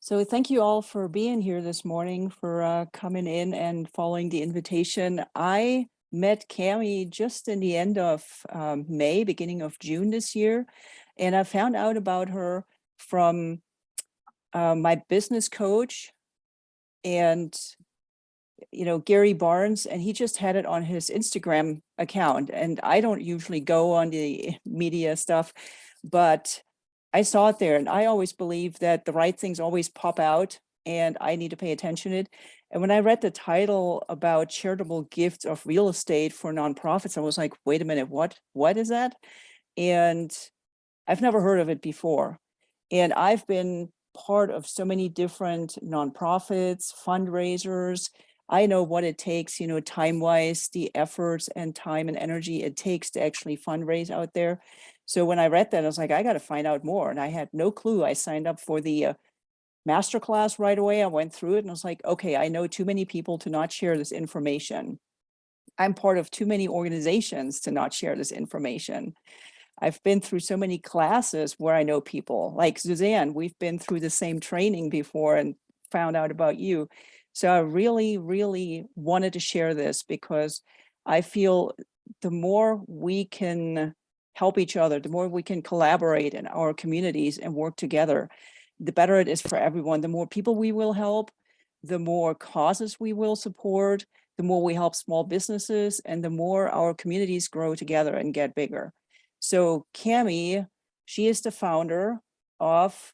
So thank you all for being here this morning, for coming in and following the invitation. I met Cami just in the end of May, beginning of June this year, and I found out about her from my business coach and Gary Barnes, and he just had it on his Instagram account. And I don't usually go on the media stuff, but I saw it there, and I always believe that the right things always pop out and I need to pay attention to it. And when I read the title about charitable gifts of real estate for nonprofits, I was like, wait a minute, what is that? And I've never heard of it before. And I've been part of so many different nonprofits, fundraisers. I know what it takes, time-wise, the efforts and time and energy it takes to actually fundraise out there. So when I read that, I was like, I got to find out more. And I had no clue. I signed up for the masterclass right away. I went through it and I was like, okay, I know too many people to not share this information. I'm part of too many organizations to not share this information. I've been through so many classes where I know people like Suzanne. We've been through the same training before and found out about you. So I really, really wanted to share this because I feel the more we can help each other, the more we can collaborate in our communities and work together, the better it is for everyone. The more people we will help, the more causes we will support, the more we help small businesses, and the more our communities grow together and get bigger. So Cami, she is the founder of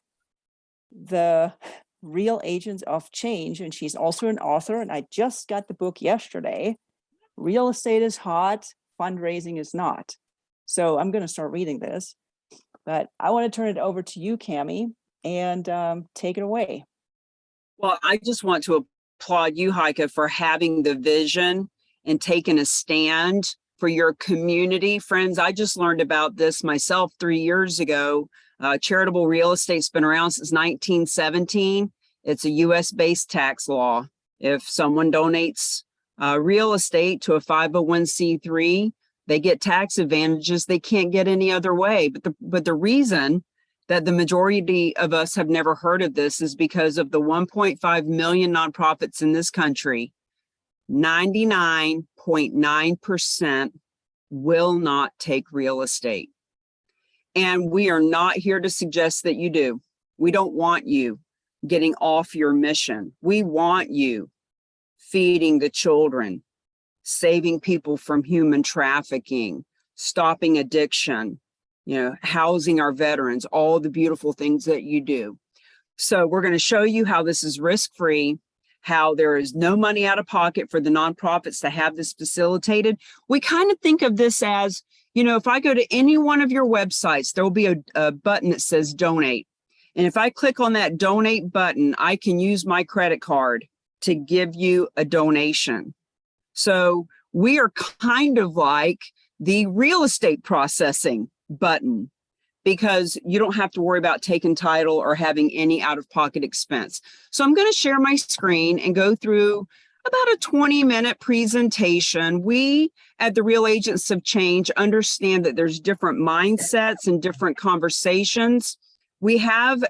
the Real Agents of Change, and she's also an author. And I just got the book yesterday. Real estate is hot, fundraising is not. So I'm going to start reading this, but I want to turn it over to you, Cami, and take it away. Well, I just want to applaud you, Heike, for having the vision and taking a stand for your community. Friends, I just learned about this myself 3 years ago. Charitable real estate's been around since 1917. It's a US-based tax law. If someone donates real estate to a 501c3, they get tax advantages they can't get any other way. But the reason that the majority of us have never heard of this is because of the 1.5 million nonprofits in this country. 99.9% will not take real estate. And we are not here to suggest that you do. We don't want you getting off your mission. We want you feeding the children, saving people from human trafficking, stopping addiction, housing our veterans, all the beautiful things that you do. So we're going to show you how this is risk-free, how there is no money out of pocket for the nonprofits to have this facilitated. We kind of think of this as, if I go to any one of your websites, there will be a button that says donate. And if I click on that donate button, I can use my credit card to give you a donation. So we are kind of like the real estate processing button, because you don't have to worry about taking title or having any out-of-pocket expense. So I'm going to share my screen and go through about a 20-minute presentation. We at the Real Agents of Change understand that there's different mindsets and different conversations. We have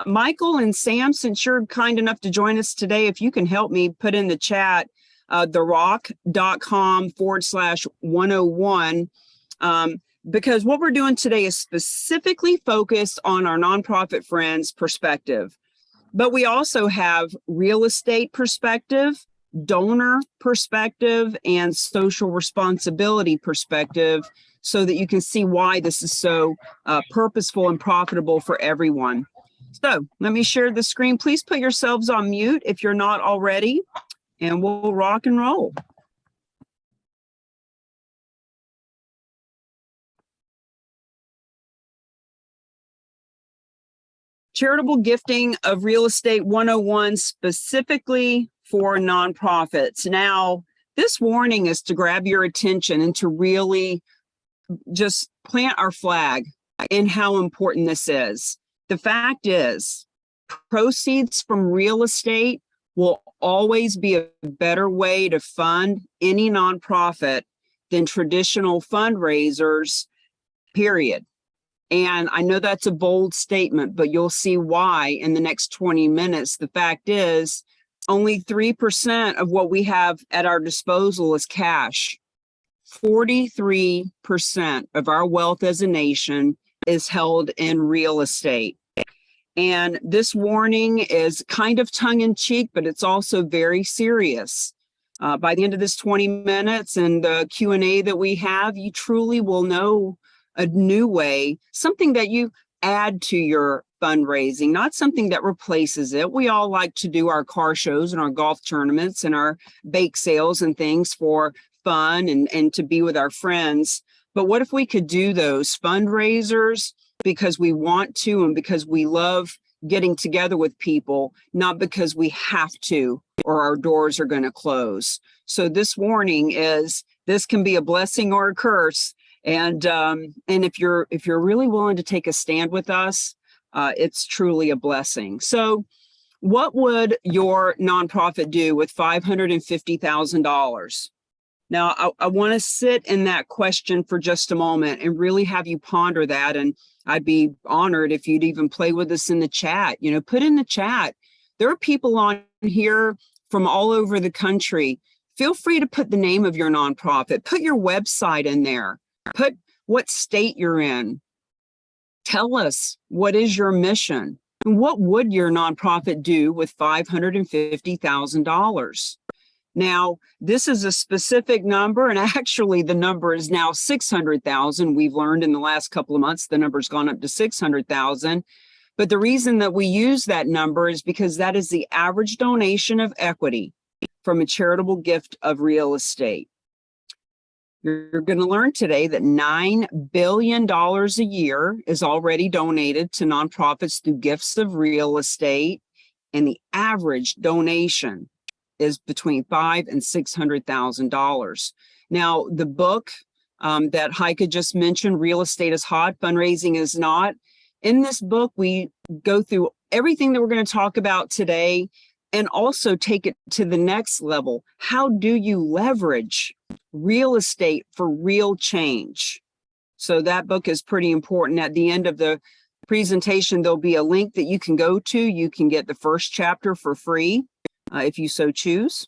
Michael and Sam, since you're kind enough to join us today, if you can help me put in the chat, therock.com/101, because what we're doing today is specifically focused on our nonprofit friends' perspective. But we also have real estate perspective, donor perspective, and social responsibility perspective, so that you can see why this is so purposeful and profitable for everyone. So let me share the screen. Please put yourselves on mute if you're not already, and we'll rock and roll. Charitable gifting of real estate 101, specifically for nonprofits. Now, this warning is to grab your attention and to really just plant our flag in how important this is. The fact is, proceeds from real estate will always be a better way to fund any nonprofit than traditional fundraisers, period. And I know that's a bold statement, but you'll see why in the next 20 minutes. The fact is, only 3% of what we have at our disposal is cash. 43% of our wealth as a nation is held in real estate. And this warning is kind of tongue in cheek, but it's also very serious. By the end of this 20 minutes and the Q&A that we have, you truly will know a new way, something that you add to your fundraising, not something that replaces it. We all like to do our car shows and our golf tournaments and our bake sales and things for fun and to be with our friends. But what if we could do those fundraisers because we want to and because we love getting together with people, not because we have to or our doors are going to close. So this warning is this can be a blessing or a curse. And if you're really willing to take a stand with us, it's truly a blessing. So what would your nonprofit do with $550,000? Now, I want to sit in that question for just a moment and really have you ponder that. And I'd be honored if you'd even play with us in the chat. You know, put in the chat. There are people on here from all over the country. Feel free to put the name of your nonprofit. Put your website in there. Put what state you're in. Tell us, what is your mission? And what would your nonprofit do with $550,000? Now, this is a specific number, and actually the number is now 600,000. We've learned in the last couple of months, the number's gone up to 600,000. But the reason that we use that number is because that is the average donation of equity from a charitable gift of real estate. You're going to learn today that $9 billion a year is already donated to nonprofits through gifts of real estate, and the average donation is between $500,000 and $600,000. Now, the book that Heike just mentioned, Real Estate is Hot, Fundraising is Not. In this book, we go through everything that we're going to talk about today and also take it to the next level. How do you leverage real estate for real change? So that book is pretty important. At the end of the presentation, there'll be a link that you can go to. You can get the first chapter for free if you so choose.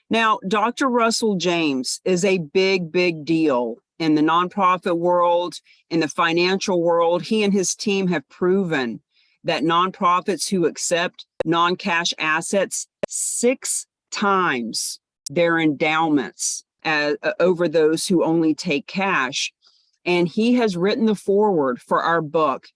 Now, Dr. Russell James is a big, big deal in the nonprofit world, in the financial world. He and his team have proven that nonprofits who accept non-cash assets 6 times their endowments over those who only take cash. And he has written the foreword for our book.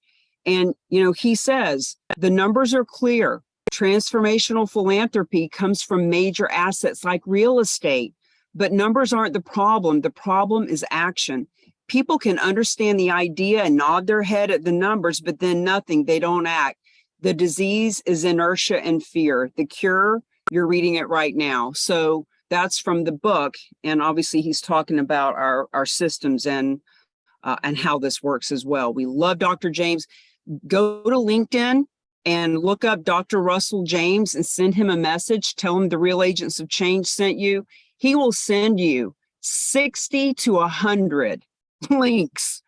And, you know, he says, the numbers are clear. Transformational philanthropy comes from major assets like real estate, but numbers aren't the problem. The problem is action. People can understand the idea and nod their head at the numbers, but then nothing, they don't act. The disease is inertia and fear. The cure, you're reading it right now. So that's from the book. And obviously he's talking about our systems and how this works as well. We love Dr. James. Go to LinkedIn and look up Dr. Russell James and send him a message. Tell him the Real Agents of Change sent you. He will send you 60 to 100 links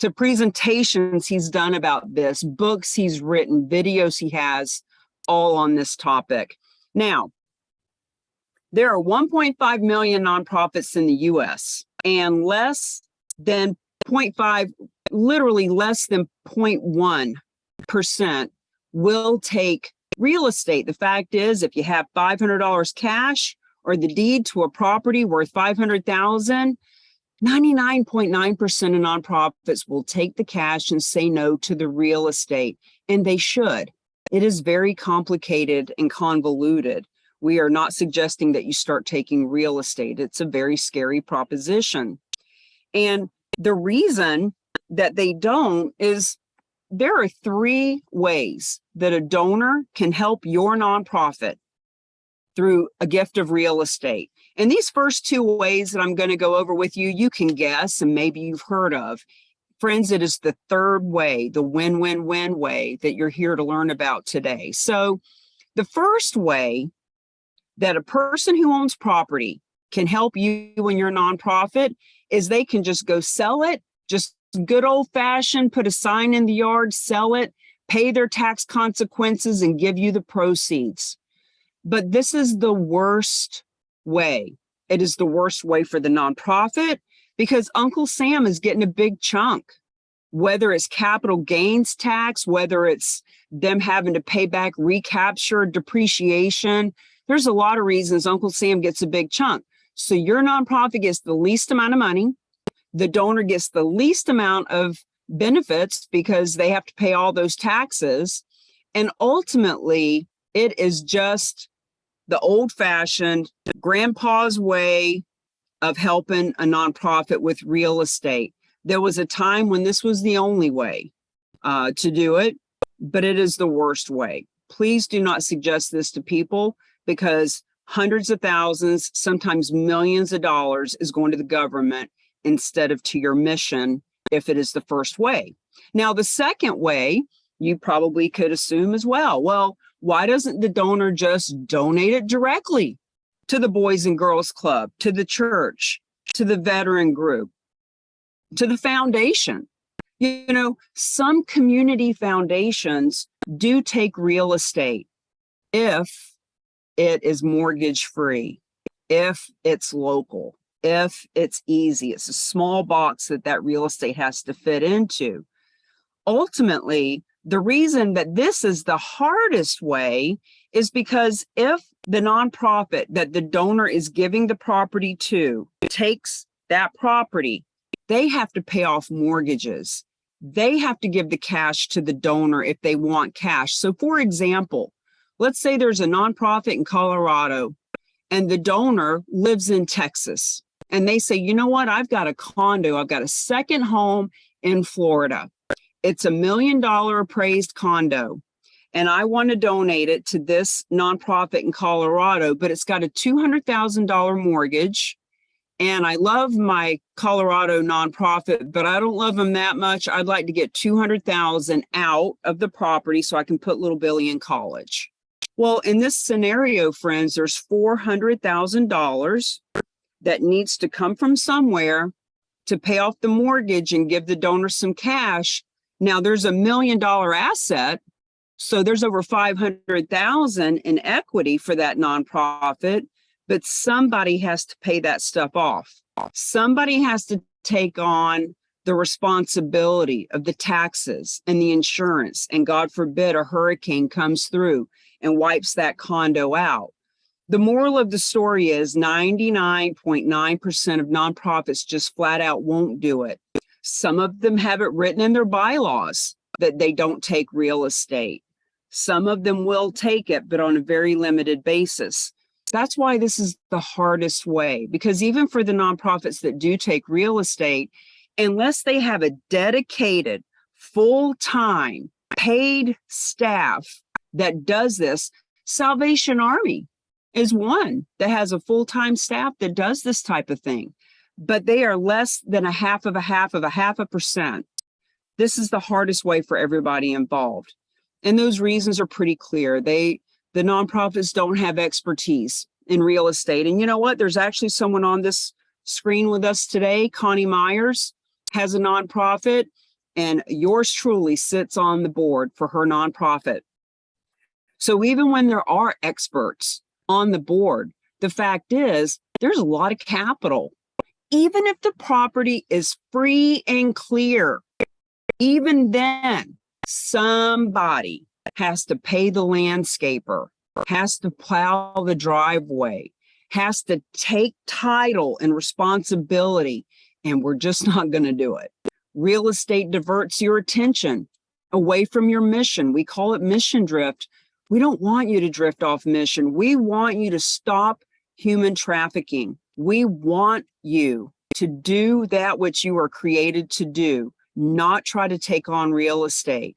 to presentations he's done about this, books he's written, videos he has, all on this topic. Now, there are 1.5 million nonprofits in the US, and less than 0.5, literally less than 0.1% will take real estate. The fact is, if you have $500 cash or the deed to a property worth $500,000, 99.9% of nonprofits will take the cash and say no to the real estate, and they should. It is very complicated and convoluted. We are not suggesting that you start taking real estate. It's a very scary proposition. And the reason that they don't is there are 3 ways that a donor can help your nonprofit through a gift of real estate. And these first 2 ways that I'm going to go over with you, you can guess and maybe you've heard of. Friends, it is the 3rd way, the win-win-win way that you're here to learn about today. So the first way that a person who owns property can help you and your nonprofit is they can just go sell it, just good old fashioned, put a sign in the yard, sell it, pay their tax consequences, and give you the proceeds. But this is the worst way. It is the worst way for the nonprofit because Uncle Sam is getting a big chunk, whether it's capital gains tax, whether it's them having to pay back recapture, depreciation. There's a lot of reasons Uncle Sam gets a big chunk. So your nonprofit gets the least amount of money. The donor gets the least amount of benefits because they have to pay all those taxes. And ultimately, it is just the old-fashioned grandpa's way of helping a nonprofit with real estate. There was a time when this was the only way to do it, but it is the worst way. Please do not suggest this to people because hundreds of thousands, sometimes millions of dollars is going to the government instead of to your mission if it is the first way. Now, the second way, you probably could assume as well, well, why doesn't the donor just donate it directly to the Boys and Girls Club, to the church, to the veteran group, to the foundation? You know, some community foundations do take real estate if it is mortgage free, if it's local, if it's easy. It's a small box that real estate has to fit into. Ultimately, the reason that this is the hardest way is because if the nonprofit that the donor is giving the property to takes that property, they have to pay off mortgages. They have to give the cash to the donor if they want cash. So for example, let's say there's a nonprofit in Colorado and the donor lives in Texas and they say, you know what, I've got a condo, I've got a second home in Florida. It's $1 million appraised condo, and I want to donate it to this nonprofit in Colorado, but it's got a $200,000 mortgage. And I love my Colorado nonprofit, but I don't love them that much. I'd like to get $200,000 out of the property so I can put little Billy in college. Well, in this scenario, friends, there's $400,000 that needs to come from somewhere to pay off the mortgage and give the donor some cash. Now there's $1 million asset. So there's over 500,000 in equity for that nonprofit, but somebody has to pay that stuff off. Somebody has to take on the responsibility of the taxes and the insurance. And God forbid a hurricane comes through and wipes that condo out. The moral of the story is 99.9% of nonprofits just flat out won't do it. Some of them have it written in their bylaws that they don't take real estate. Some of them will take it, but on a very limited basis. That's why this is the hardest way, because even for the nonprofits that do take real estate, unless they have a dedicated, full-time, paid staff that does this, Salvation Army is one that has a full-time staff that does this type of thing, but they are less than a half of a percent. This is the hardest way for everybody involved. And those reasons are pretty clear. The nonprofits don't have expertise in real estate. And you know what? There's actually someone on this screen with us today. Connie Myers has a nonprofit, and yours truly sits on the board for her nonprofit. So even when there are experts on the board, the fact is there's a lot of capital. Even if the property is free and clear, even then, somebody has to pay the landscaper, has to plow the driveway, has to take title and responsibility, and we're just not going to do it. Real estate diverts your attention away from your mission. We call it mission drift. We don't want you to drift off mission. We want you to stop human trafficking. We want you to do that which you are created to do, not try to take on real estate.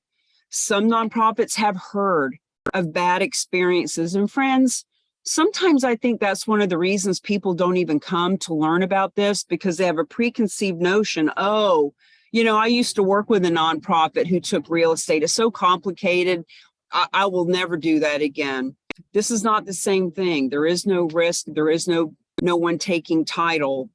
Some nonprofits have heard of bad experiences. And friends, sometimes I think that's one of the reasons people don't even come to learn about this, because they have a preconceived notion. Oh, you know, I used to work with a nonprofit who took real estate. It's so complicated. I will never do that again. This is not the same thing. There is no risk. There is no one taking title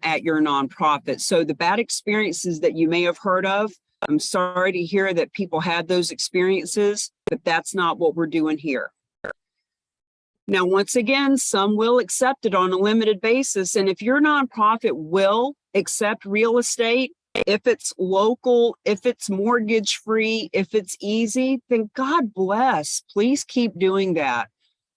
at your nonprofit. So the bad experiences that you may have heard of, I'm sorry to hear that people had those experiences, but that's not what we're doing here. Now, once again, some will accept it on a limited basis. And if your nonprofit will accept real estate, if it's local, if it's mortgage free, if it's easy, then God bless. Please keep doing that.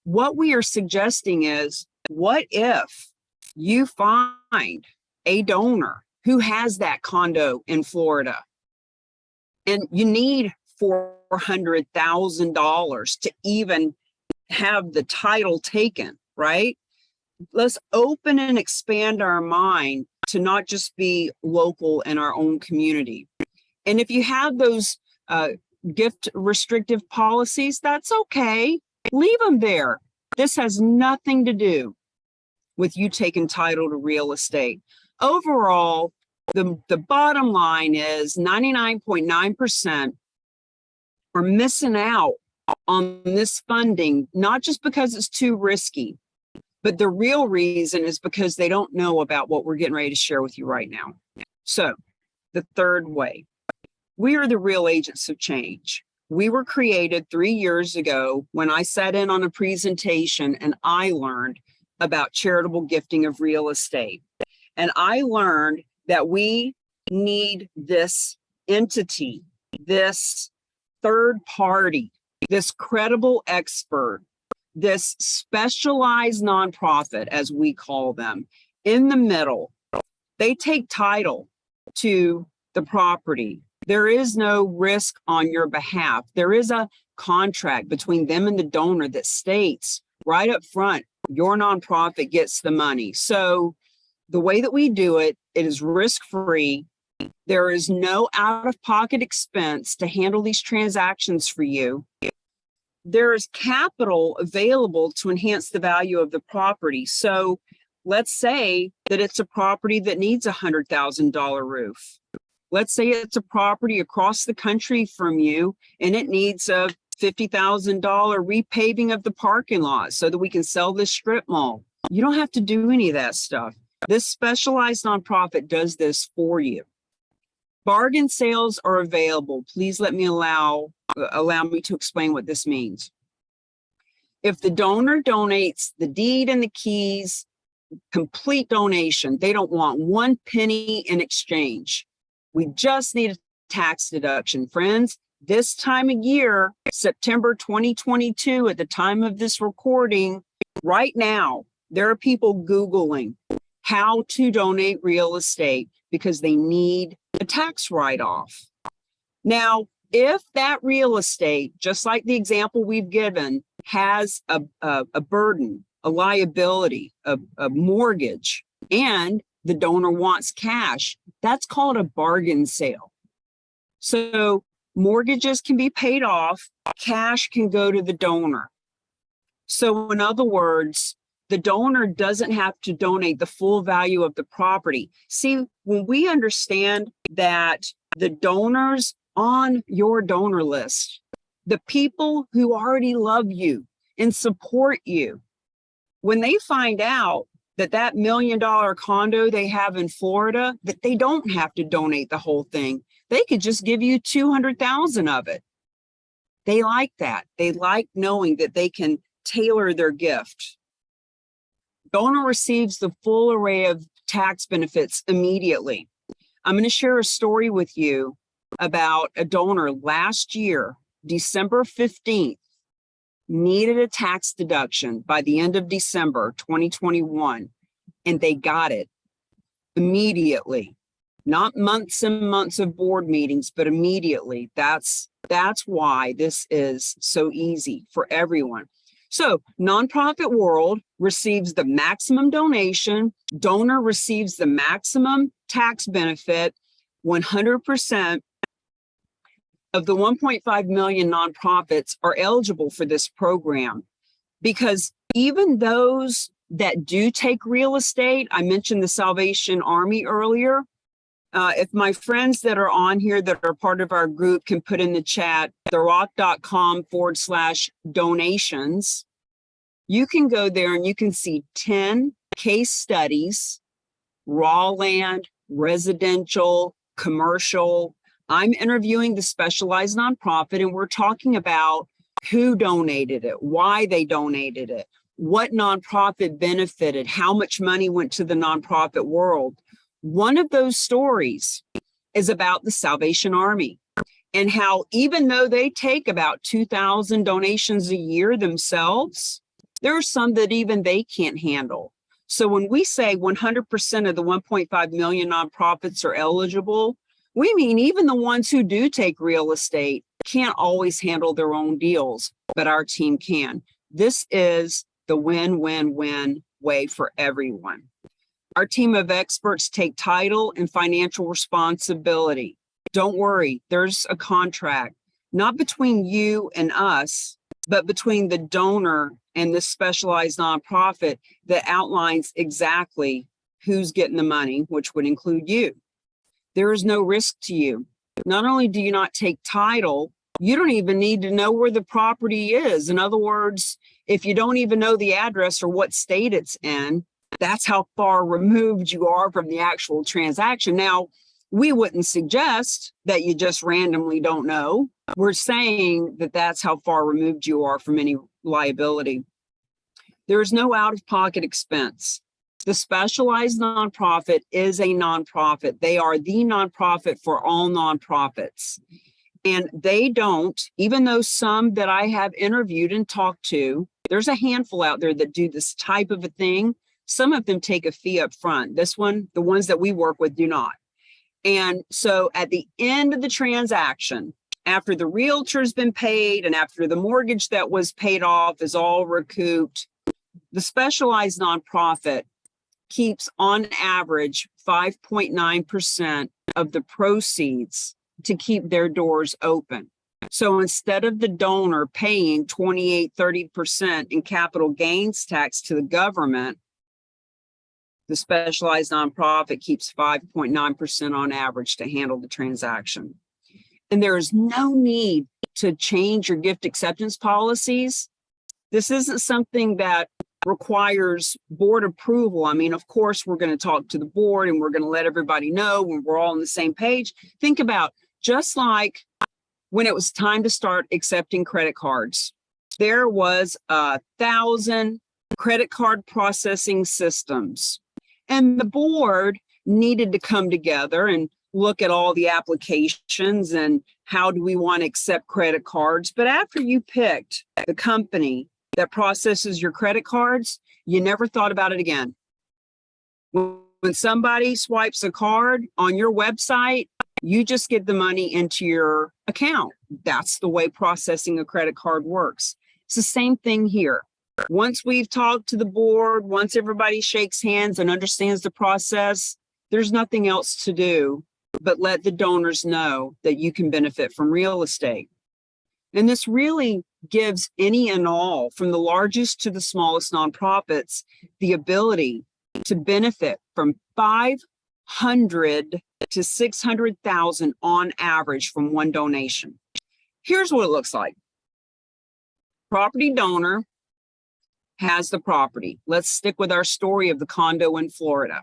What we are suggesting is, what if you find a donor who has that condo in Florida and you need $400,000 to even have the title taken, right? Let's open and expand our mind to not just be local in our own community. And if you have those gift restrictive policies, that's okay. Leave them there. This has nothing to do with you taking title to real estate. Overall, the bottom line is 99.9% are missing out on this funding, not just because it's too risky, but the real reason is because they don't know about what we're getting ready to share with you right now. So the third way, we are the real agents of change. We were created 3 years ago when I sat in on a presentation and I learned about charitable gifting of real estate. And I learned that we need this entity, this third party, this credible expert, this specialized nonprofit, as we call them, in the middle. They take title to the property. There is no risk on your behalf. There is a contract between them and the donor that states right up front, your nonprofit gets the money. So the way that we do it, it is risk-free. There is no out-of-pocket expense to handle these transactions for you. There is capital available to enhance the value of the property. So let's say that it's a property that needs a $100,000 roof. Let's say it's a property across the country from you and it needs a $50,000 repaving of the parking lot so that we can sell this strip mall. You don't have to do any of that stuff. This specialized nonprofit does this for you. Bargain sales are available. Please let me allow me to explain what this means. If the donor donates the deed and the keys, complete donation, they don't want one penny in exchange. We just need a tax deduction. Friends, this time of year, September 2022, at the time of this recording, right now, there are people Googling how to donate real estate because they need a tax write-off. Now, if that real estate, just like the example we've given, has a burden, a liability, a mortgage, and the donor wants cash, that's called a bargain sale. So mortgages can be paid off, cash can go to the donor. So in other words, the donor doesn't have to donate the full value of the property. See, when we understand that the donors on your donor list, the people who already love you and support you, when they find out that that $1 million condo they have in Florida, that they don't have to donate the whole thing. They could just give you 200,000 of it. They like that. They like knowing that they can tailor their gift. Donor receives the full array of tax benefits immediately. I'm going to share a story with you about a donor last year, December 15th, needed a tax deduction by the end of December 2021, and they got it immediately. Not months and months of board meetings, but immediately. That's why this is so easy for everyone. So nonprofit world receives the maximum donation, donor receives the maximum tax benefit. 100% of the 1.5 million nonprofits are eligible for this program, because even those that do take real estate, I mentioned the Salvation Army earlier. If my friends that are on here that are part of our group can put in the chat, therock.com/donations, you can go there and you can see 10 case studies raw land, residential, commercial. I'm interviewing the specialized nonprofit, and we're talking about who donated it, why they donated it, what nonprofit benefited, how much money went to the nonprofit world. One of those stories is about the Salvation Army and how even though they take about 2,000 donations a year themselves, there are some that even they can't handle. So when we say 100% of the 1.5 million nonprofits are eligible, we mean even the ones who do take real estate can't always handle their own deals, but our team can. This is the win-win-win way for everyone. Our team of experts take title and financial responsibility. Don't worry, there's a contract, not between you and us, but between the donor and this specialized nonprofit that outlines exactly who's getting the money, which would include you. There is no risk to you. Not only do you not take title, you don't even need to know where the property is. In other words, if you don't even know the address or what state it's in, that's how far removed you are from the actual transaction. Now, we wouldn't suggest that you just randomly don't know. We're saying that that's how far removed you are from any liability. There is no out-of-pocket expense. The specialized nonprofit is a nonprofit. They are the nonprofit for all nonprofits. And they don't, even though some that I have interviewed and talked to, there's a handful out there that do this type of a thing. Some of them take a fee up front. This one, the ones that we work with, do not. And so at the end of the transaction, after the realtor's been paid and after the mortgage that was paid off is all recouped, the specialized nonprofit keeps on average 5.9% of the proceeds to keep their doors open. So instead of the donor paying 28-30% in capital gains tax to the government, the specialized nonprofit keeps 5.9% on average to handle the transaction. And there is no need to change your gift acceptance policies. This isn't something that requires board approval. I mean, of course, we're going to talk to the board and we're going to let everybody know when we're all on the same page. Think about just like when it was time to start accepting credit cards, there was 1,000 credit card processing systems. And the board needed to come together and look at all the applications and how do we want to accept credit cards. But after you picked the company that processes your credit cards, you never thought about it again. When somebody swipes a card on your website, you just get the money into your account. That's the way processing a credit card works. It's the same thing here. Once we've talked to the board, once everybody shakes hands and understands the process, there's nothing else to do but let the donors know that you can benefit from real estate. And this really gives any and all, from the largest to the smallest nonprofits, the ability to benefit from 500 to 600,000 on average from one donation. Here's what it looks like. Property donor has the property. Let's stick with our story of the condo in Florida.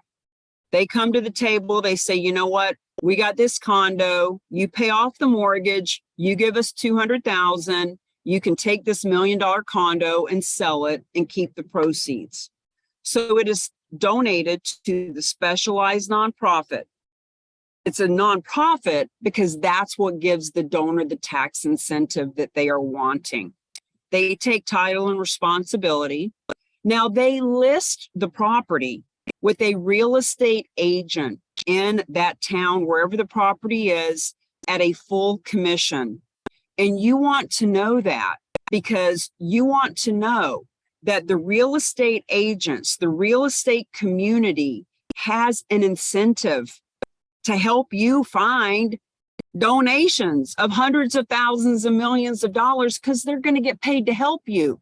They come to the table, they say, you know what? We got this condo, you pay off the mortgage, you give us 200,000, you can take this $1 million condo and sell it and keep the proceeds. So it is donated to the specialized nonprofit. It's a nonprofit because that's what gives the donor the tax incentive that they are wanting. They take title and responsibility. Now they list the property with a real estate agent in that town, wherever the property is, at a full commission. And you want to know that because you want to know that the real estate agents, the real estate community has an incentive to help you find donations of hundreds of thousands of millions of dollars because they're going to get paid to help you.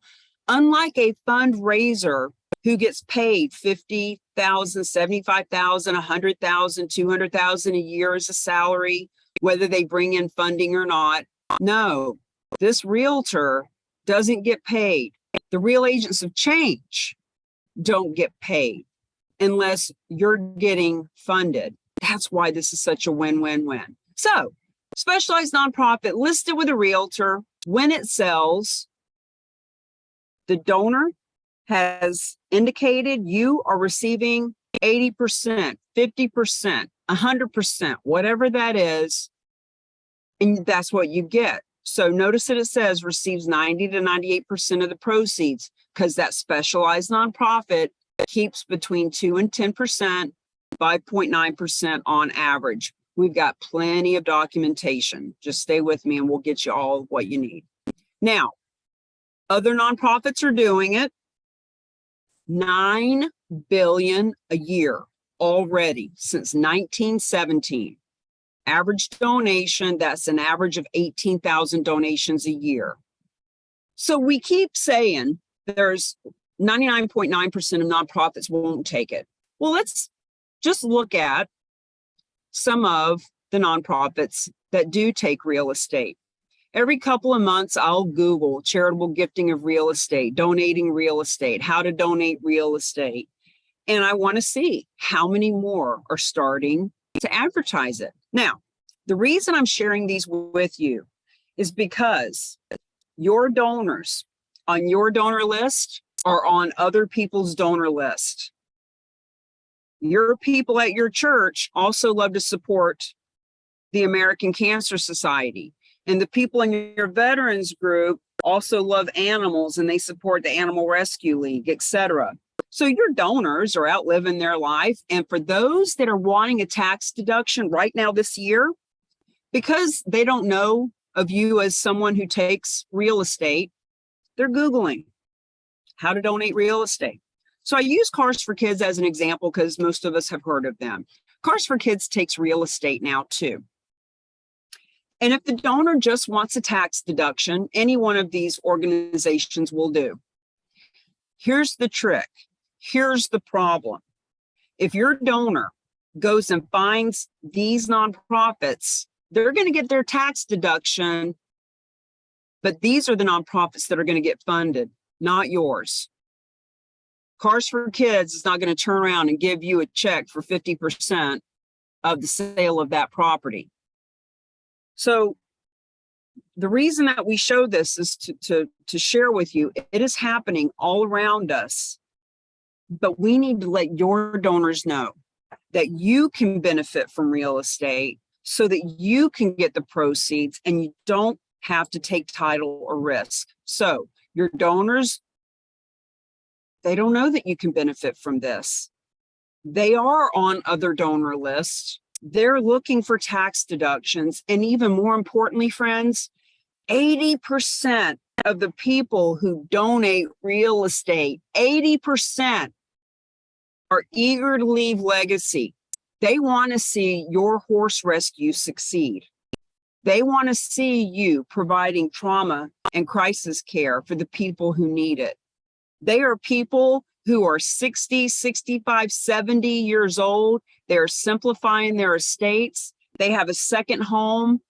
Unlike a fundraiser who gets paid 50,000, 75,000, 100,000, 200,000 a year as a salary, whether they bring in funding or not. No, this realtor doesn't get paid. The real agents of change don't get paid. unless you're getting funded. That's why this is such a win-win-win. So, specialized nonprofit listed with a realtor. When it sells, the donor has indicated you are receiving 80%, 50%, 100%, whatever that is, and that's what you get. So notice that it says receives 90 to 98% of the proceeds, because that specialized nonprofit keeps between 2 and 10%, 5.9% on average. We've got plenty of documentation. Just stay with me and we'll get you all what you need. Now, other nonprofits are doing it. $9 billion a year already since 1917. Average donation, that's an average of 18,000 donations a year. So we keep saying there's 99.9% of nonprofits won't take it. Well, let's just look at some of the nonprofits that do take real estate. Every couple of months, I'll Google charitable gifting of real estate, donating real estate, how to donate real estate. And I want to see how many more are starting to advertise it. Now, the reason I'm sharing these with you is because your donors on your donor list are on other people's donor list. Your people at your church also love to support the American Cancer Society. And the people in your veterans group also love animals and they support the Animal Rescue League, etc. So your donors are out living their life. And for those that are wanting a tax deduction right now this year, because they don't know of you as someone who takes real estate, they're Googling how to donate real estate. So I use Cars for Kids as an example because most of us have heard of them. Cars for Kids takes real estate now too. And if the donor just wants a tax deduction, any one of these organizations will do. Here's the trick. Here's the problem. If your donor goes and finds these nonprofits, they're going to get their tax deduction, but these are the nonprofits that are going to get funded, not yours. Cars for Kids is not going to turn around and give you a check for 50% of the sale of that property. So the reason that we show this is to share with you, it is happening all around us, but we need to let your donors know that you can benefit from real estate so that you can get the proceeds and you don't have to take title or risk. So your donors, they don't know that you can benefit from this. They are on other donor lists. They're looking for tax deductions. And even more importantly, friends, 80% of the people who donate real estate, 80% are eager to leave legacy. They want to see your horse rescue succeed. They want to see you providing trauma and crisis care for the people who need it. They are people who are 60, 65, 70 years old. They're simplifying their estates. They have a second home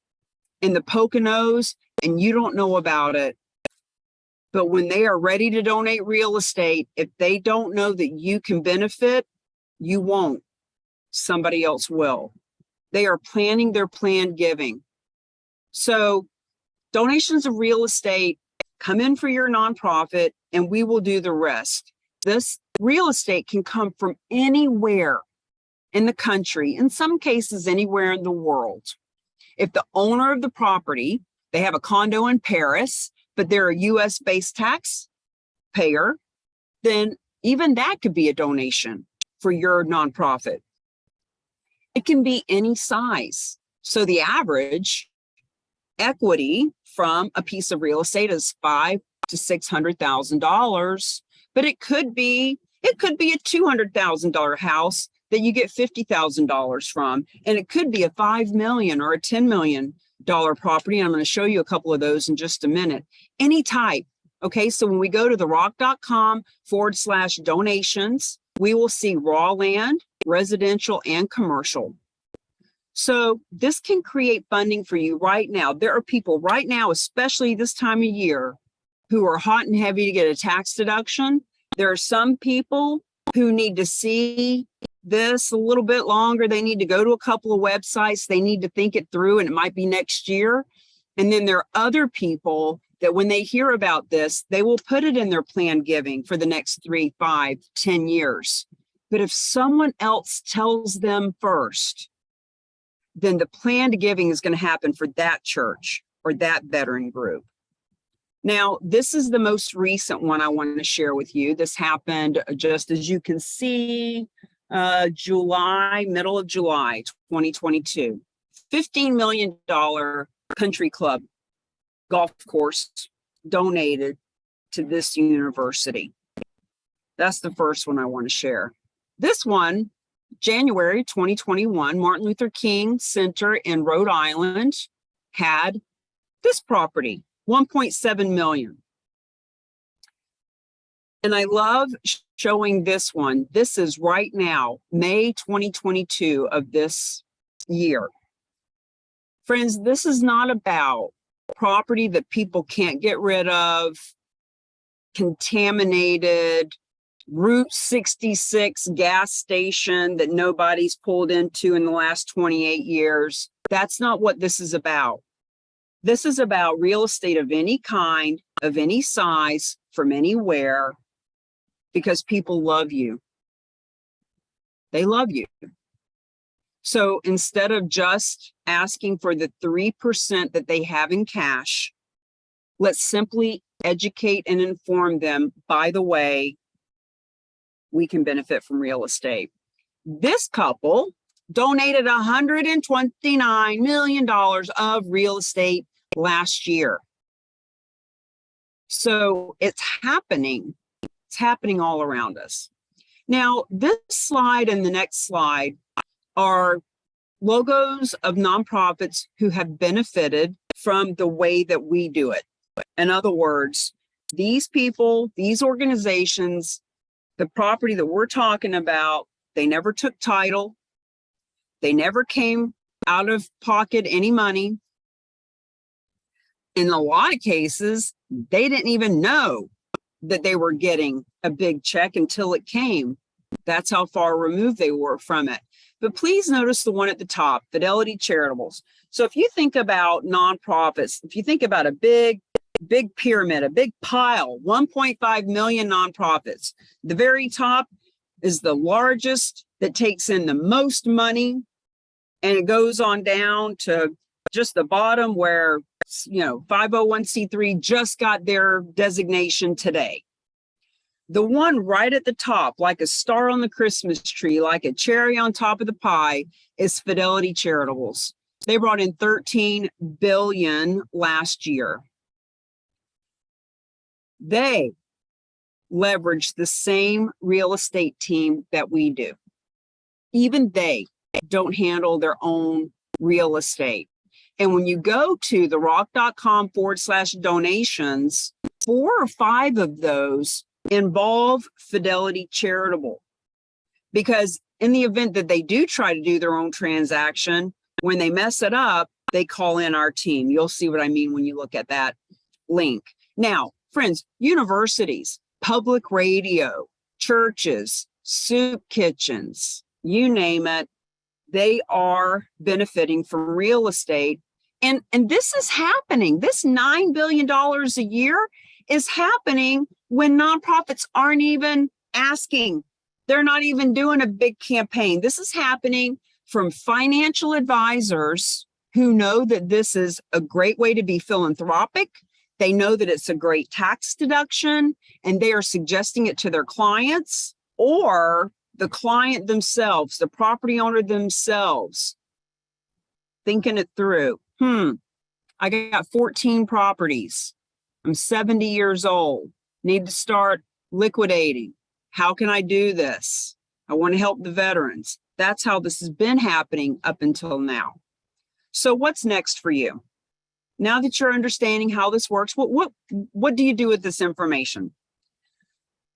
in the Poconos and you don't know about it. But when they are ready to donate real estate, if they don't know that you can benefit, you won't. Somebody else will. They are planning their planned giving. So donations of real estate, come in for your nonprofit and we will do the rest. This real estate can come from anywhere in the country, in some cases anywhere in the world. If the owner of the property, they have a condo in Paris, but they're a US-based taxpayer, then even that could be a donation for your nonprofit. It can be any size. So the average equity from a piece of real estate is $500,000 to $600,000, but it could be a $200,000 house that you get $50,000 from, and it could be a $5 million or a $10 million property. And I'm going to show you a couple of those in just a minute. Any type. Okay, so when we go to therock.com/donations, we will see raw land, residential, and commercial. So this can create funding for you right now. There are people right now, especially this time of year, who are hot and heavy to get a tax deduction. There are some people who need to see this a little bit longer. They need to go to a couple of websites. They need to think it through, and it might be next year. And then there are other people that when they hear about this, they will put it in their planned giving for the next 3, 5, 10 years. But if someone else tells them first, then the planned giving is going to happen for that church or that veteran group. Now, this is the most recent one I want to share with you. This happened just as you can see, middle of July, 2022. $15 million country club golf course donated to this university. That's the first one I want to share. This one, January 2021, Martin Luther King Center in Rhode Island had this property, 1.7 million. And I love showing this one. This is right now, May 2022 of this year. Friends, this is not about property that people can't get rid of, contaminated, Route 66 gas station that nobody's pulled into in the last 28 years. That's not what this is about. This is about real estate of any kind, of any size, from anywhere, because people love you. They love you. So instead of just asking for the 3% that they have in cash, let's simply educate and inform them, by the way, we can benefit from real estate. This couple donated $129 million of real estate last year. So it's happening. It's happening all around us. Now, this slide and the next slide are logos of nonprofits who have benefited from the way that we do it. In other words, these people, these organizations, the property that we're talking about, they never took title. They never came out of pocket any money. In a lot of cases, they didn't even know that they were getting a big check until it came. That's how far removed they were from it. But please notice the one at the top, Fidelity Charitables. So if you think about nonprofits, if you think about a big pyramid, a big pile, 1.5 million nonprofits, the very top is the largest that takes in the most money, and it goes on down to just the bottom where, 501c3 just got their designation today. The one right at the top, like a star on the Christmas tree, like a cherry on top of the pie, is Fidelity Charitables. They brought in $13 billion last year. They leverage the same real estate team that we do. Even they don't handle their own real estate. And when you go to therock.com/donations, 4 or 5 of those involve Fidelity Charitable. Because in the event that they do try to do their own transaction, when they mess it up, they call in our team. You'll see what I mean when you look at that link. Now, friends, universities, public radio, churches, soup kitchens, you name it, they are benefiting from real estate. And this is happening. This $9 billion a year is happening when nonprofits aren't even asking. They're not even doing a big campaign. This is happening from financial advisors who know that this is a great way to be philanthropic. They know that it's a great tax deduction, and they are suggesting it to their clients, or the client themselves, the property owner themselves, thinking it through. I got 14 properties. I'm 70 years old. Need to start liquidating. How can I do this? I want to help the veterans. That's how this has been happening up until now. So what's next for you? Now that you're understanding how this works, what do you do with this information?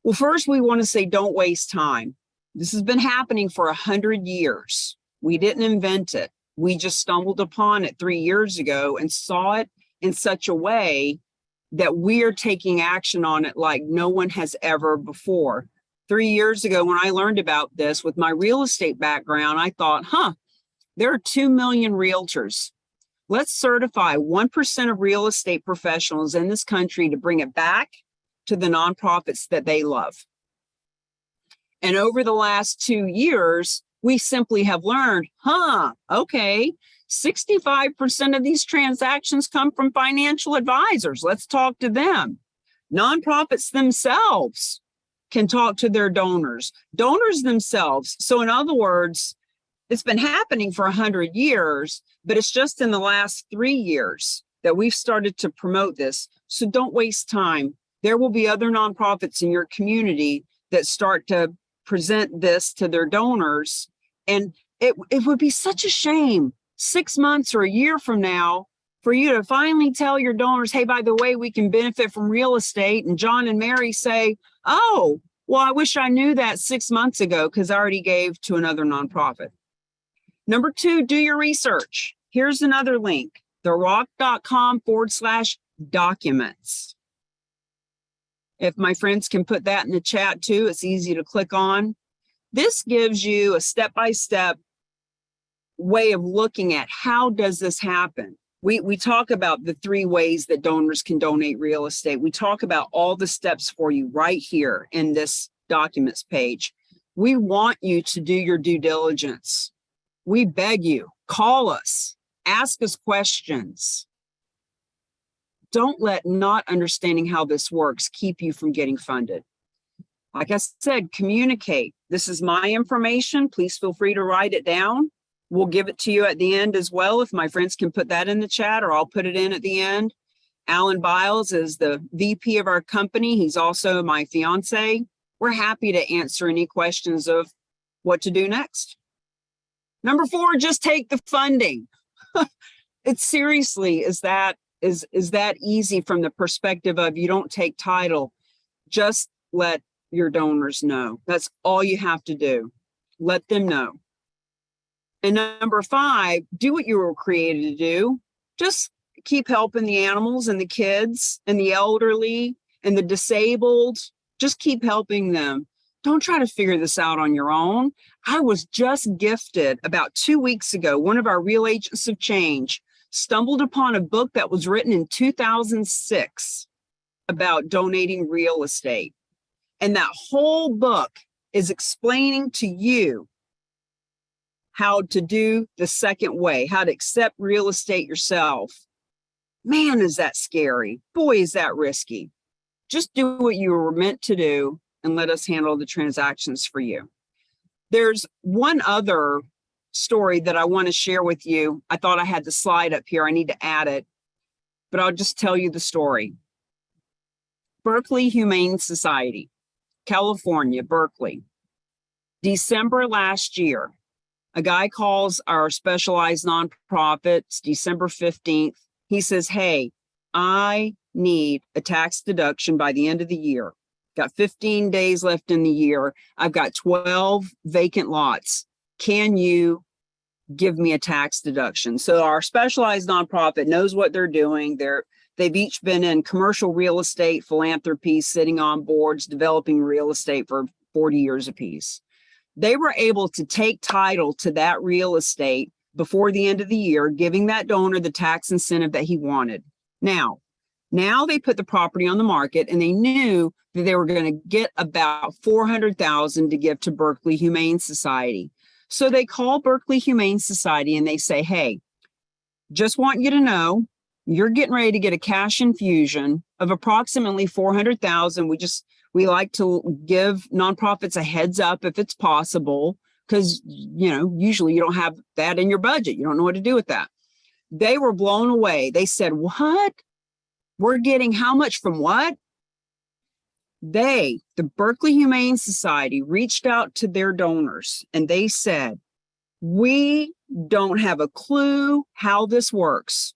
Well, first, we want to say don't waste time. This has been happening for 100 years. We didn't invent it. We just stumbled upon it 3 years ago and saw it in such a way that we are taking action on it like no one has ever before. 3 years ago when I learned about this with my real estate background, I thought, there are 2 million realtors. Let's certify 1% of real estate professionals in this country to bring it back to the nonprofits that they love. And over the last 2 years, we simply have learned, okay, 65% of these transactions come from financial advisors. Let's talk to them. Nonprofits themselves can talk to their donors themselves. So in other words, it's been happening for 100 years, but it's just in the last 3 years that we've started to promote this. So don't waste time. There will be other nonprofits in your community that start to present this to their donors. And it would be such a shame 6 months or a year from now for you to finally tell your donors, hey, by the way, we can benefit from real estate. And John and Mary say, oh, well, I wish I knew that 6 months ago because I already gave to another nonprofit. Number 2, do your research. Here's another link, therock.com/documents. If my friends can put that in the chat too, it's easy to click on. This gives you a step-by-step way of looking at how does this happen. We talk about the 3 ways that donors can donate real estate. We talk about all the steps for you right here in this documents page. We want you to do your due diligence. We beg you, call us, ask us questions. Don't let not understanding how this works keep you from getting funded. Like I said, communicate. This is my information. Please feel free to write it down. We'll give it to you at the end as well. If my friends can put that in the chat, or I'll put it in at the end. Alan Biles is the VP of our company. He's also my fiance. We're happy to answer any questions of what to do next. Number 4, just take the funding. It seriously is that easy from the perspective of you don't take title. Just let your donors know. That's all you have to do. Let them know. And number 5, do what you were created to do. Just keep helping the animals and the kids and the elderly and the disabled. Just keep helping them. Don't try to figure this out on your own. I was just gifted about 2 weeks ago. One of our Real Agents of Change stumbled upon a book that was written in 2006 about donating real estate. And that whole book is explaining to you how to do the second way, how to accept real estate yourself. Man, is that scary. Boy, is that risky. Just do what you were meant to do and let us handle the transactions for you. There's one other story that I want to share with you. I thought I had the slide up here. I need to add it, but I'll just tell you the story. Berkeley Humane Society, California, Berkeley. December last year, a guy calls our specialized nonprofits, December 15th. He says, hey, I need a tax deduction by the end of the year. Got 15 days left in the year. I've got 12 vacant lots. Can you give me a tax deduction? So our specialized nonprofit knows what they're doing. They've each been in commercial real estate, philanthropy, sitting on boards, developing real estate for 40 years apiece. They were able to take title to that real estate before the end of the year, giving that donor the tax incentive that he wanted. Now they put the property on the market, and they knew that they were going to get about $400,000 to give to Berkeley Humane Society. So they call Berkeley Humane Society and they say, hey, just want you to know you're getting ready to get a cash infusion of approximately $400,000. We like to give nonprofits a heads up if it's possible, because, usually you don't have that in your budget. You don't know what to do with that. They were blown away. They said, what? We're getting how much from what? The Berkeley Humane Society, reached out to their donors and they said, we don't have a clue how this works,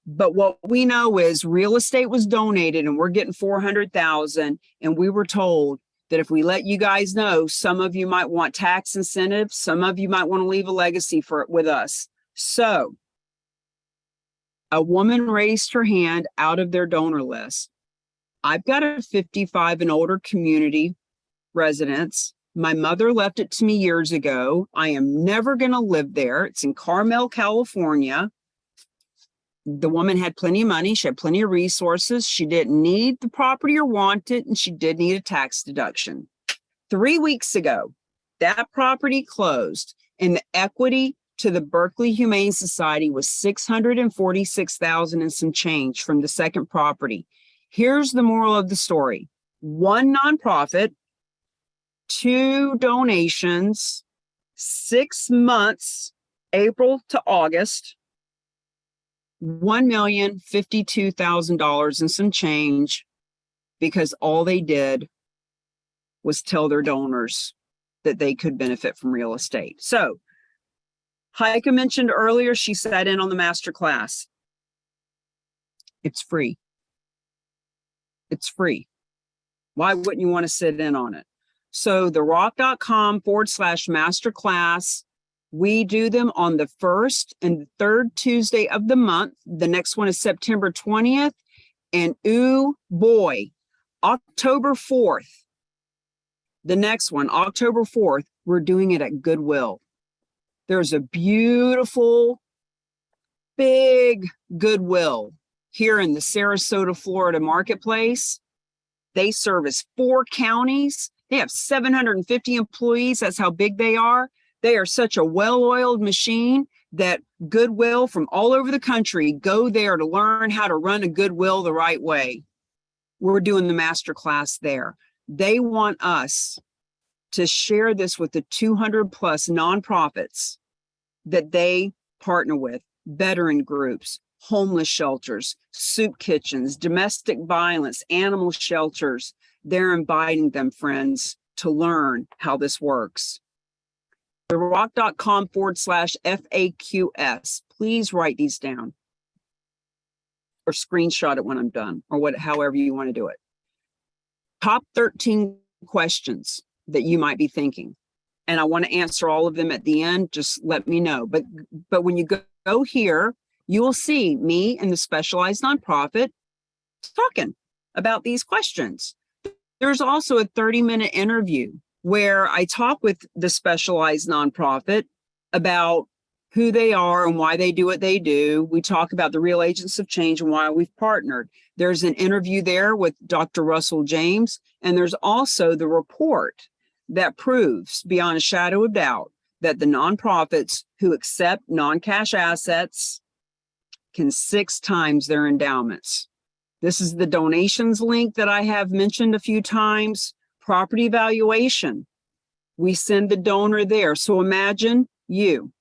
but what we know is real estate was donated and we're getting $400,000. And we were told that if we let you guys know, some of you might want tax incentives, some of you might want to leave a legacy with us. So a woman raised her hand out of their donor list. I've got a 55 and older community residence. My mother left it to me years ago. I am never going to live there. It's in Carmel, California. The woman had plenty of money. She had plenty of resources. She didn't need the property or want it, and she did need a tax deduction. 3 weeks ago, that property closed, and the equity to the Berkeley Humane Society was $646,000 and some change from the second property. Here's the moral of the story. One nonprofit, 2 donations, 6 months, April to August, $1,052,000 and some change, because all they did was tell their donors that they could benefit from real estate. So Heike mentioned earlier, she sat in on the master class. It's free. It's free. Why wouldn't you want to sit in on it? So therock.com/masterclass, we do them on the 1st and the 3rd Tuesday of the month. The next one is September 20th. And ooh boy, October 4th. The next one, October 4th, we're doing it at Goodwill. There's a beautiful, big Goodwill here in the Sarasota, Florida marketplace. They service 4 counties. They have 750 employees. That's how big they are. They are such a well-oiled machine that Goodwill from all over the country go there to learn how to run a Goodwill the right way. We're doing the master class there. They want us to share this with the 200 plus nonprofits that they partner with, veteran groups, homeless shelters, soup kitchens, domestic violence, animal shelters. They're inviting them, friends, to learn how this works. therock.com/FAQS. Please write these down or screenshot it when I'm done, or however you want to do it. Top 13 questions that you might be thinking. And I want to answer all of them at the end. Just let me know. But when you go here, you will see me and the specialized nonprofit talking about these questions. There's also a 30-minute interview where I talk with the specialized nonprofit about who they are and why they do what they do. We talk about the real agents of change and why we've partnered. There's an interview there with Dr. Russell James, and there's also the report that proves beyond a shadow of doubt that the nonprofits who accept non-cash assets can 6 times their endowments. This is the donations link that I have mentioned a few times. Property valuation. We send the donor there. So imagine you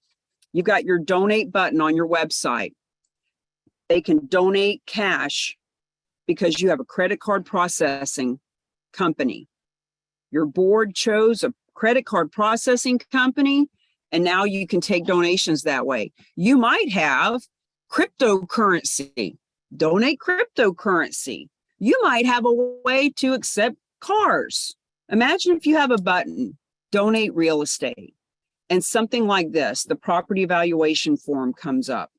got your donate button on your website. They can donate cash because you have a credit card processing company. Your board chose a credit card processing company, and now you can take donations that way. You might have cryptocurrency. Donate cryptocurrency. You might have a way to accept cars. Imagine if you have a button, donate real estate, and something like this, the property evaluation form comes up,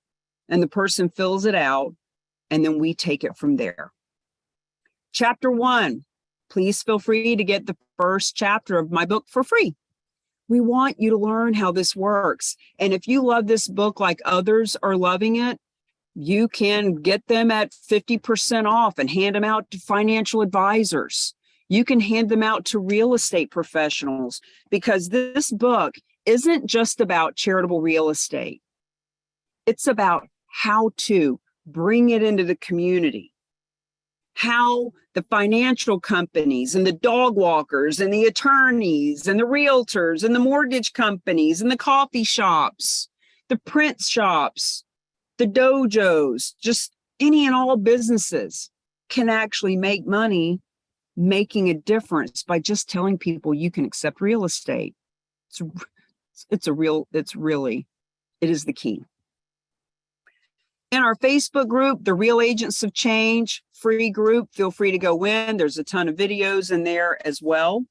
and the person fills it out, and then we take it from there. Chapter 1, please feel free to get the first chapter of my book for free. We want you to learn how this works. And if you love this book like others are loving it, you can get them at 50% off and hand them out to financial advisors. You can hand them out to real estate professionals, because this book isn't just about charitable real estate. It's about how to bring it into the community, how the financial companies and the dog walkers and the attorneys and the realtors and the mortgage companies and the coffee shops, the print shops, the dojos, just any and all businesses can actually make money making a difference by just telling people you can accept real estate. It is the key. In our Facebook group, the Real Agents of Change free group, feel free to go in. There's a ton of videos in there as well.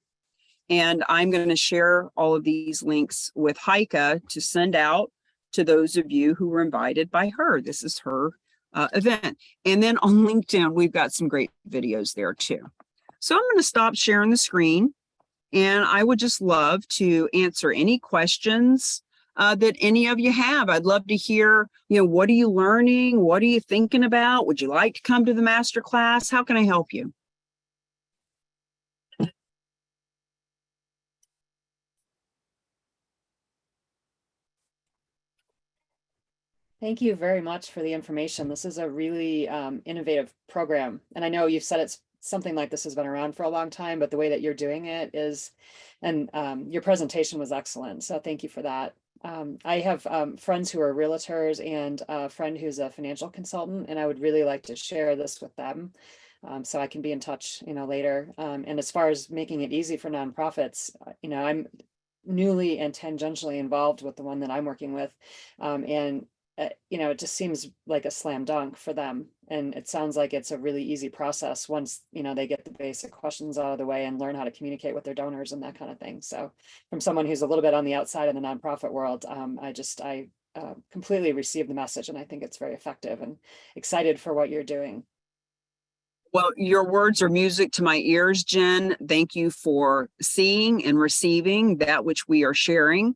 And I'm going to share all of these links with Heike to send out to those of you who were invited by her. This is her event. And then on LinkedIn, we've got some great videos there too. So I'm going to stop sharing the screen. And I would just love to answer any questions that any of you have. I'd love to hear, what are you learning? What are you thinking about? Would you like to come to the master class? How can I help you? Thank you very much for the information. This is a really innovative program. And I know you've said it's something like this has been around for a long time, but the way that you're doing it is, and your presentation was excellent. So thank you for that. I have friends who are realtors and a friend who's a financial consultant, and I would really like to share this with them. So I can be in touch, later. And as far as making it easy for nonprofits, I'm newly and tangentially involved with the one that I'm working with. And it just seems like a slam dunk for them. And it sounds like it's a really easy process once, they get the basic questions out of the way and learn how to communicate with their donors and that kind of thing. So from someone who's a little bit on the outside of the nonprofit world, I completely received the message, and I think it's very effective and excited for what you're doing. Well, your words are music to my ears, Jen. Thank you for seeing and receiving that which we are sharing.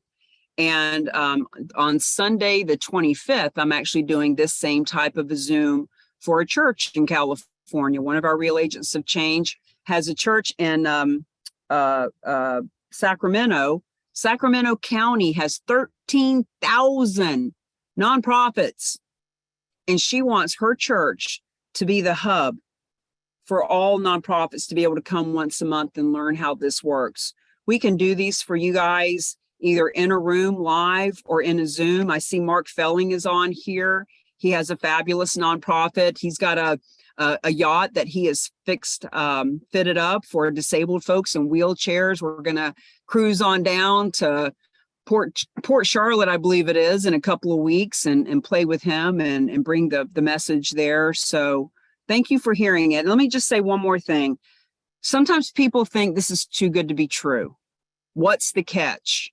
And on Sunday, the 25th, I'm actually doing this same type of a Zoom for a church in California. One of our Real Agents of Change has a church in Sacramento. Sacramento County has 13,000 nonprofits, and she wants her church to be the hub for all nonprofits to be able to come once a month and learn how this works. We can do these for you guys either in a room live or in a Zoom. I see Mark Felling is on here. He has a fabulous nonprofit. He's got a yacht that he has fitted up for disabled folks in wheelchairs. We're going to cruise on down to Port Charlotte, I believe it is, in a couple of weeks and play with him and bring the message there. So thank you for hearing it. Let me just say one more thing. Sometimes people think this is too good to be true. What's the catch?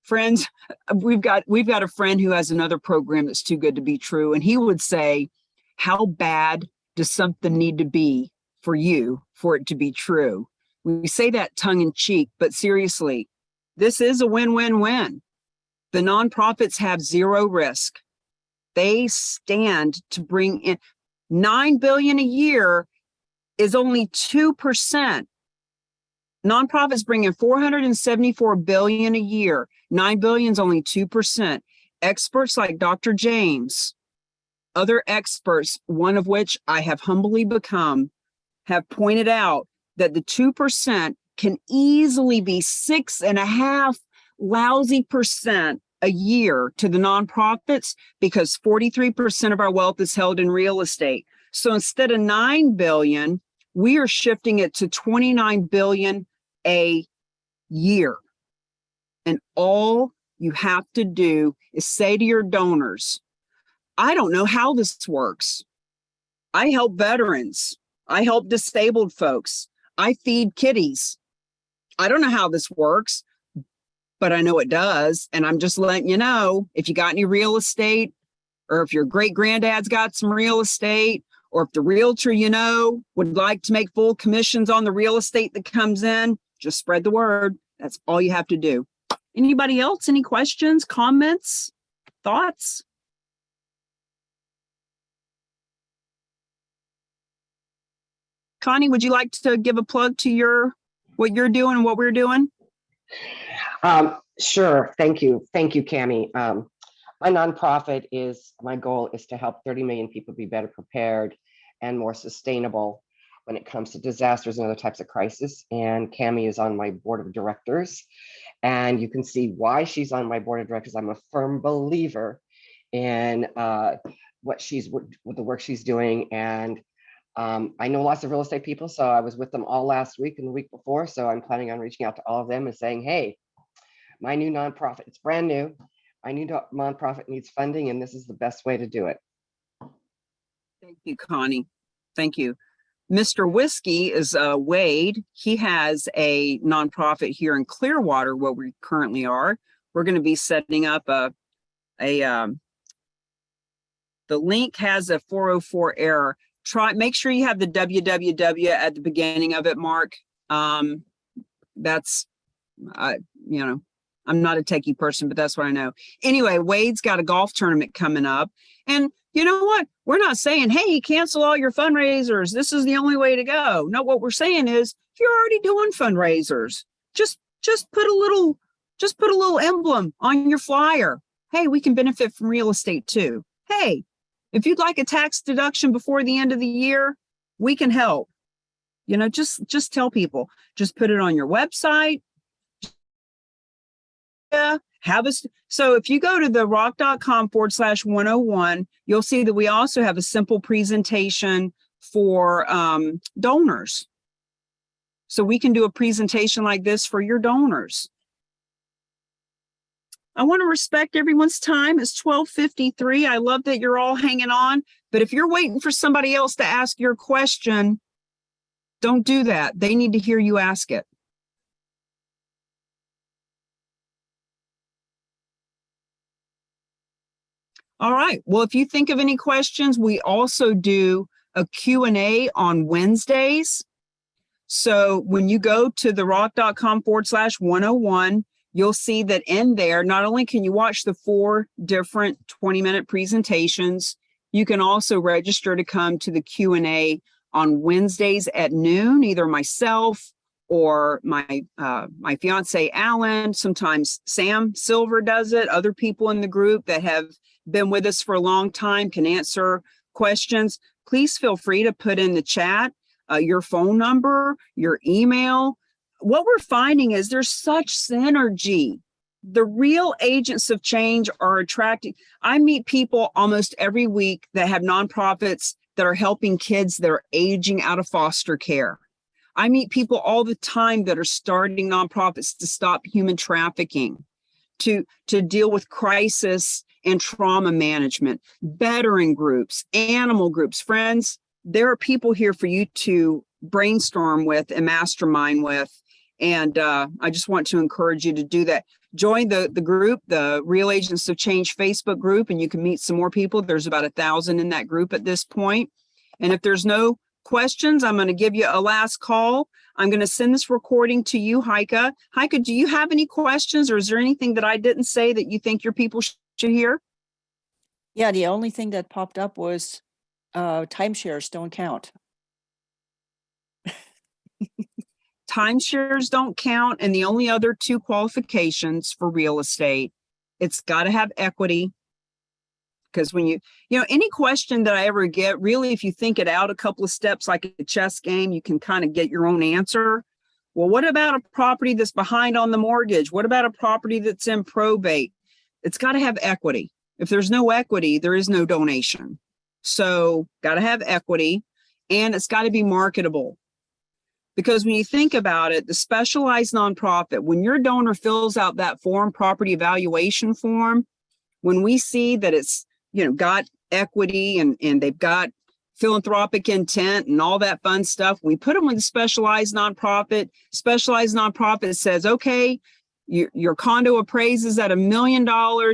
Friends, we've got a friend who has another program that's too good to be true. And he would say, how bad does something need to be for you for it to be true? We say that tongue in cheek, but seriously, this is a win-win-win. The nonprofits have zero risk. They stand to bring in $9 billion a year is only 2%. Nonprofits bring in $474 billion a year. $9 billion is only 2%. Experts like Dr. James, other experts, one of which I have humbly become, have pointed out that the 2% can easily be 6.5 lousy percent a year to the nonprofits because 43% of our wealth is held in real estate. So instead of $9 billion, we are shifting it to $29 billion a year. And all you have to do is say to your donors, I don't know how this works. I help veterans. I help disabled folks. I feed kitties. I don't know how this works, but I know it does. And I'm just letting you know, if you got any real estate, or if your great granddad's got some real estate, or if the realtor would like to make full commissions on the real estate that comes in, just spread the word. That's all you have to do. Anybody else? Any questions, comments, thoughts? Connie, would you like to give a plug to what you're doing and what we're doing? Sure. Thank you. Thank you, Cammie. My nonprofit my goal is to help 30 million people be better prepared and more sustainable when it comes to disasters and other types of crisis. And Cammie is on my board of directors. And you can see why she's on my board of directors. I'm a firm believer in with the work she's doing. And I know lots of real estate people, so I was with them all last week and the week before. So I'm planning on reaching out to all of them and saying, hey, my new nonprofit, it's brand new. My new nonprofit needs funding, and this is the best way to do it. Thank you, Connie. Thank you. Mr. Whiskey is Wade. He has a nonprofit here in Clearwater, where we currently are. We're going to be setting up the link has a 404 error. Make sure you have the www at the beginning of it, Mark. that's, I, you know, I'm not a techie person, but that's what I know. Anyway, Wade's got a golf tournament coming up. And you know what? We're not saying, hey, cancel all your fundraisers. This is the only way to go. No, what we're saying is if you're already doing fundraisers, just put a little emblem on your flyer. Hey, we can benefit from real estate too. Hey, if you'd like a tax deduction before the end of the year, we can help. You know, just tell people, just put it on your website. So if you go to therock.com/101, you'll see that we also have a simple presentation for donors. So we can do a presentation like this for your donors. I want to respect everyone's time. It's 12:53. I love that you're all hanging on, but if you're waiting for somebody else to ask your question, don't do that. They need to hear you ask it. All right. Well, if you think of any questions, we also do a Q&A on Wednesdays. So when you go to therock.com/101, you'll see that in there, not only can you watch the 4 different 20-minute presentations, you can also register to come to the Q&A on Wednesdays at noon, either myself or my fiance, Alan. Sometimes Sam Silver does it. Other people in the group that have been with us for a long time can answer questions. Please feel free to put in the chat your phone number, your email. What we're finding is there's such synergy. The real agents of change are attracting. I meet people almost every week that have nonprofits that are helping kids that are aging out of foster care. I meet people all the time that are starting nonprofits to stop human trafficking, to deal with crisis and trauma management, veteran groups, animal groups. Friends, there are people here for you to brainstorm with and mastermind with. And I just want to encourage you to do that. Join the group, the Real Agents of Change Facebook group, and you can meet some more people. There's about 1,000 in that group at this point. And if there's no questions, I'm going to give you a last call. I'm going to send this recording to you, Heike. Heike, do you have any questions, or is there anything that I didn't say that you think your people should hear? Yeah, the only thing that popped up was timeshares don't count. Timeshares don't count. And the only other 2 qualifications for real estate, it's got to have equity. Because when any question that I ever get, really, if you think it out a couple of steps like a chess game, you can kind of get your own answer. Well, what about a property that's behind on the mortgage? What about a property that's in probate? It's got to have equity. If there's no equity, there is no donation. So got to have equity, and it's got to be marketable. Because when you think about it, the specialized nonprofit, when your donor fills out that form, property evaluation form, when we see that it's, got equity and they've got philanthropic intent and all that fun stuff, we put them with a specialized nonprofit. Specialized nonprofit says, okay, your condo appraises at $1 million.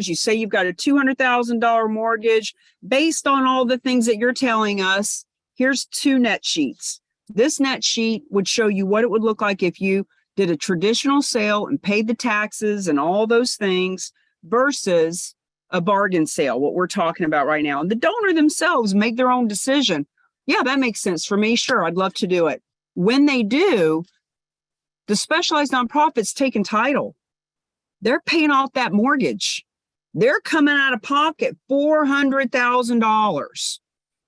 You say you've got a $200,000 mortgage. Based on all the things that you're telling us, here's 2 net sheets. This net sheet would show you what it would look like if you did a traditional sale and paid the taxes and all those things versus a bargain sale, what we're talking about right now. And the donor themselves make their own decision. Yeah, that makes sense for me. Sure, I'd love to do it. When they do, the specialized nonprofits taking title. They're paying off that mortgage. They're coming out of pocket $400,000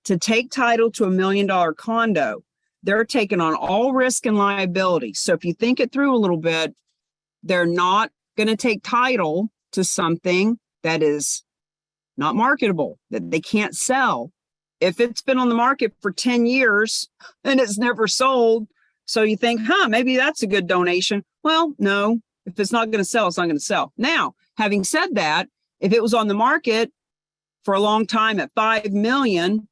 to take title to $1 million condo. They're taking on all risk and liability. So if you think it through a little bit, they're not going to take title to something that is not marketable, that they can't sell. If it's been on the market for 10 years and it's never sold, so you think, maybe that's a good donation. Well, no, if it's not going to sell, it's not going to sell. Now, having said that, if it was on the market for a long time at $5 million,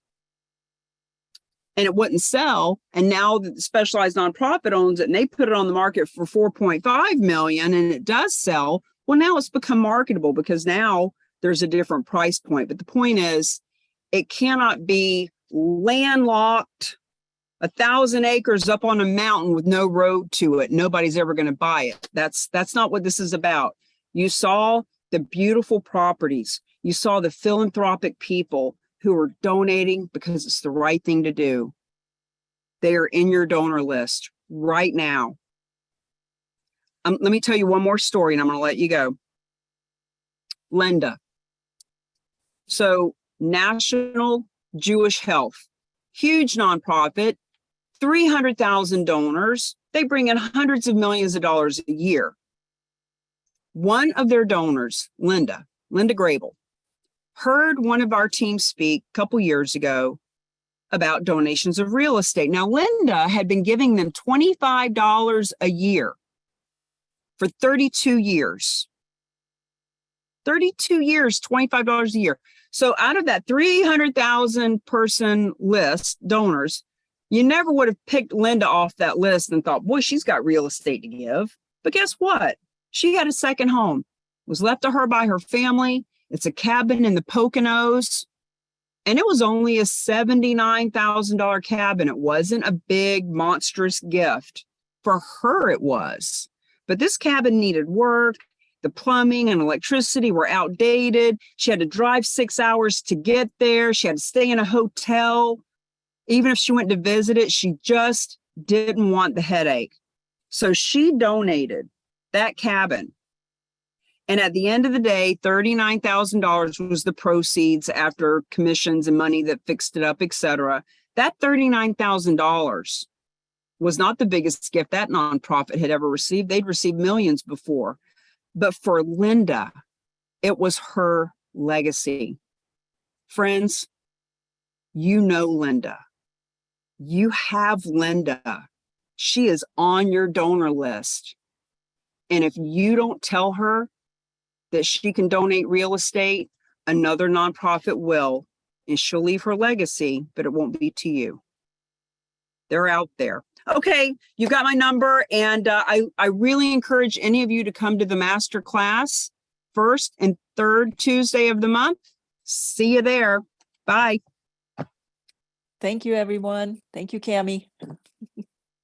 and it wouldn't sell, and now the specialized nonprofit owns it and they put it on the market for 4.5 million and it does sell, well, now it's become marketable because now there's a different price point. But the point is, it cannot be landlocked 1,000 acres up on a mountain with no road to it. Nobody's ever going to buy it. That's not what this is about. You saw the beautiful properties. You saw the philanthropic people who are donating because it's the right thing to do. They are in your donor list right now. Let me tell you one more story and I'm going to let you go. Linda. So National Jewish Health, huge nonprofit, 300,000 donors. They bring in hundreds of millions of dollars a year. One of their donors, Linda Grable, heard one of our team speak a couple years ago about donations of real estate. Now, Linda had been giving them $25 a year for 32 years. 32 years, $25 a year. So out of that 300,000 person list, donors, you never would have picked Linda off that list and thought, boy, she's got real estate to give. But guess what? She had a second home. It was left to her by her family. It's a cabin in the Poconos. And it was only a $79,000 cabin. It wasn't a big, monstrous gift. For her, it was. But this cabin needed work. The plumbing and electricity were outdated. She had to drive 6 hours to get there. She had to stay in a hotel. Even if she went to visit it, she just didn't want the headache. So she donated that cabin. And at the end of the day, $39,000 was the proceeds after commissions and money that fixed it up, et cetera. That $39,000 was not the biggest gift that nonprofit had ever received. They'd received millions before. But for Linda, it was her legacy. Friends, you know Linda. You have Linda. She is on your donor list. And if you don't tell her that she can donate real estate, another nonprofit will, and she'll leave her legacy, but it won't be to you. They're out there. Okay, you got my number, and I really encourage any of you to come to the master class first and third Tuesday of the month. See you there. Bye. Thank you, everyone. Thank you, Cammie.